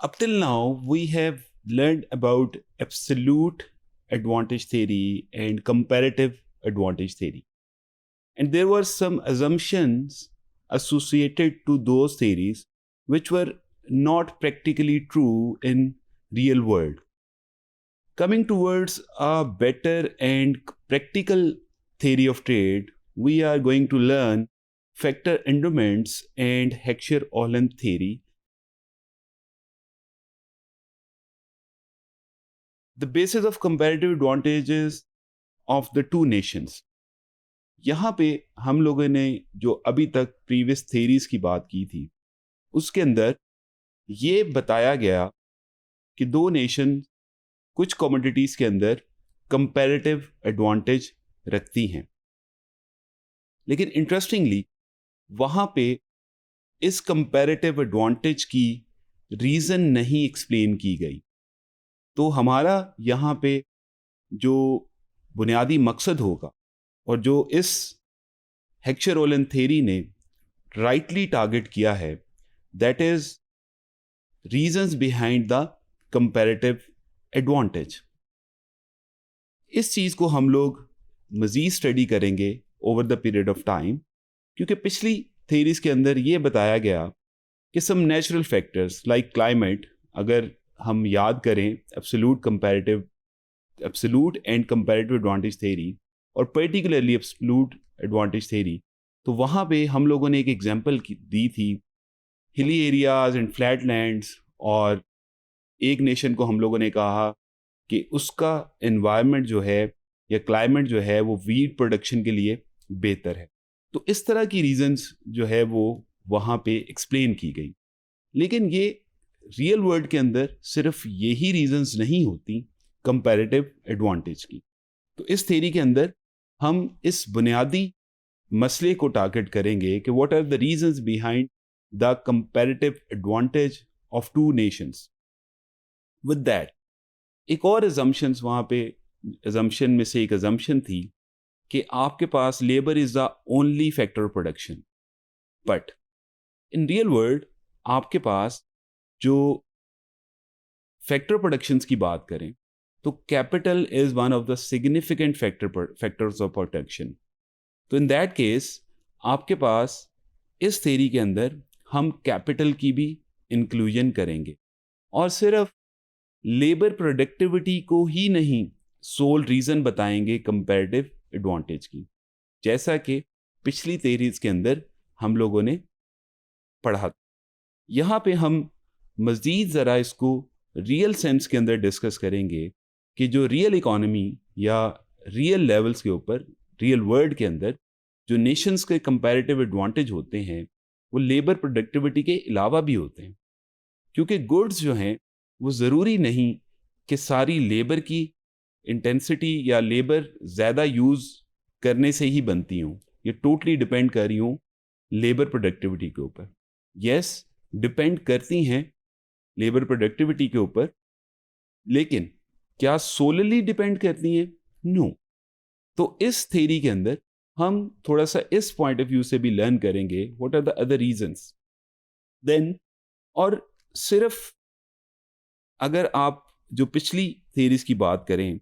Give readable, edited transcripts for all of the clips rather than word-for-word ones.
Up till now, we have learned about absolute advantage theory and comparative advantage theory. And there were some assumptions associated to those theories which were not practically true in real world. Coming towards a better and practical theory of trade, we are going to learn factor endowments and Heckscher-Ohlin theory. The basis of comparative advantages of the two nations. यहाँ पे हम लोगों ने जो अभी तक previous theories की बात की थी उसके अंदर ये बताया गया कि दो नेशन कुछ कमोडिटीज के अंदर कंपैरेटिव एडवांटेज रखती हैं, लेकिन इंटरेस्टिंगली वहाँ पे इस कंपैरेटिव एडवांटेज की रीज़न नहीं एक्सप्लेन की गई। तो हमारा यहाँ पे जो बुनियादी मकसद होगा और जो इस हेक्शर-ओलन थ्योरी ने राइटली टारगेट किया है, that is reasons behind the comparative advantage. इस चीज़ को हम लोग मज़ीद स्टडी करेंगे over the period of time, क्योंकि पिछली थ्योरीज के अंदर ये बताया गया कि some natural factors like climate, अगर हम याद करें absolute and comparative advantage theory और पर्टिकुलरली एब्सोल्यूट एडवांटेज थ्योरी, तो वहाँ पे हम लोगों ने एक एग्जांपल दी थी hilly areas and flat lands, और एक नेशन को हम लोगों ने कहा कि उसका एनवायरनमेंट जो है या क्लाइमेट जो है वो वीट प्रोडक्शन के लिए बेहतर है। तो इस तरह की रीजंस जो है वो वहाँ पे एक्सप्लेन की गई। लेकिन ये रियल वर्ल्ड के अंदर सिर्फ यही रीजंस नहीं होती कंपैरेटिव एडवांटेज की। तो इस थ्योरी के अंदर हम इस बुनियादी मसले को टारगेट करेंगे कि what are the reasons behind the comparative advantage of two nations. With that एक और अजम्पशंस वहाँ पे, अजम्पशन में से एक अजम्पशन थी कि आपके पास labour is the only factor of production, but in real world आपके पास जो फैक्टर प्रोडक्शंस की बात करें तो capital is one of the significant factors of production. तो इन दैट केस आपके पास इस थ्योरी के अंदर हम कैपिटल की भी इंक्लूजन करेंगे और सिर्फ लेबर प्रोडक्टिविटी को ही नहीं सोल रीजन बताएंगे कंपैरेटिव एडवांटेज की, जैसा कि पिछली थ्योरीज के अंदर हम लोगों ने पढ़ा। यहाँ पे हम मज़ीद ज़रा इसको रियल सेंस के अंदर डिस्कस करेंगे कि जो रियल इकोनॉमी या रियल लेवल्स के ऊपर रियल वर्ल्ड के अंदर जो नेशंस के कंपैरेटिव एडवांटेज होते हैं वो लेबर प्रोडक्टिविटी के अलावा भी होते हैं, क्योंकि गुड्स जो हैं वो ज़रूरी नहीं कि सारी लेबर की इंटेंसिटी या लेबर ज़्यादा यूज़ करने से ही बनती हूँ। ये टोटली डिपेंड कर रही हूँ लेबर प्रोडक्टिविटी के ऊपर। यस, डिपेंड करती हैं लेबर प्रोडक्टिविटी के ऊपर, लेकिन क्या सोलली डिपेंड करती हैं? नो। तो इस थ्योरी के अंदर हम थोड़ा सा इस पॉइंट ऑफ व्यू से भी लर्न करेंगे what are the other reasons. Then और सिर्फ अगर आप जो पिछली थ्योरीज की बात करें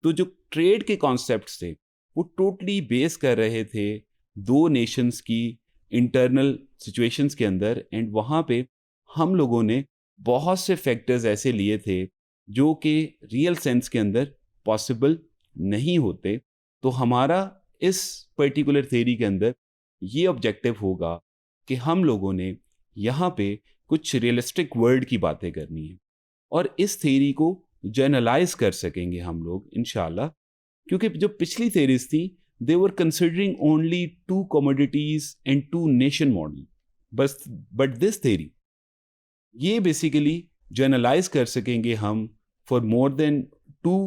तो जो ट्रेड के कॉन्सेप्ट्स थे वो टोटली बेस कर रहे थे दो नेशंस की इंटरनल सिचुएशंस के अंदर, एंड वहाँ पे हम लोगों ने बहुत से फैक्टर्स ऐसे लिए थे जो कि रियल सेंस के अंदर पॉसिबल नहीं होते। तो हमारा इस पर्टिकुलर थ्योरी के अंदर ये ऑब्जेक्टिव होगा कि हम लोगों ने यहाँ पे कुछ रियलिस्टिक वर्ल्ड की बातें करनी है और इस थ्योरी को जनरलाइज कर सकेंगे हम लोग इंशाल्लाह, क्योंकि जो पिछली थ्योरीज थी they were considering only two commodities and two nation model बस, बट दिस थ्योरी ये बेसिकली जनरलाइज कर सकेंगे हम for more than two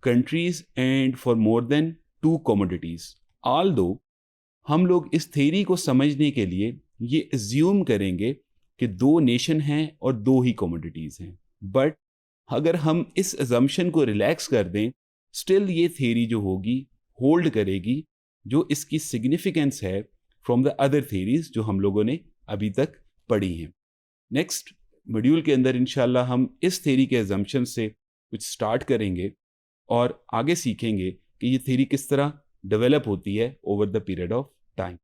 countries and for more than two commodities. Although हम लोग इस थ्योरी को समझने के लिए ये एज्यूम करेंगे कि दो नेशन हैं और दो ही कमोडिटीज हैं, बट अगर हम इस अजम्पशन को रिलैक्स कर दें स्टिल ये थ्योरी जो होगी होल्ड करेगी, जो इसकी सिग्निफिकेंस है फ्रॉम द अदर थ्योरीज जो हम लोगों ने अभी तक पढ़ी हैं। नेक्स्ट मॉड्यूल के अंदर इंशाल्लाह हम इस थ्योरी के एजम्पशन से कुछ स्टार्ट करेंगे और आगे सीखेंगे कि ये थ्योरी किस तरह डेवलप होती है over the period of time.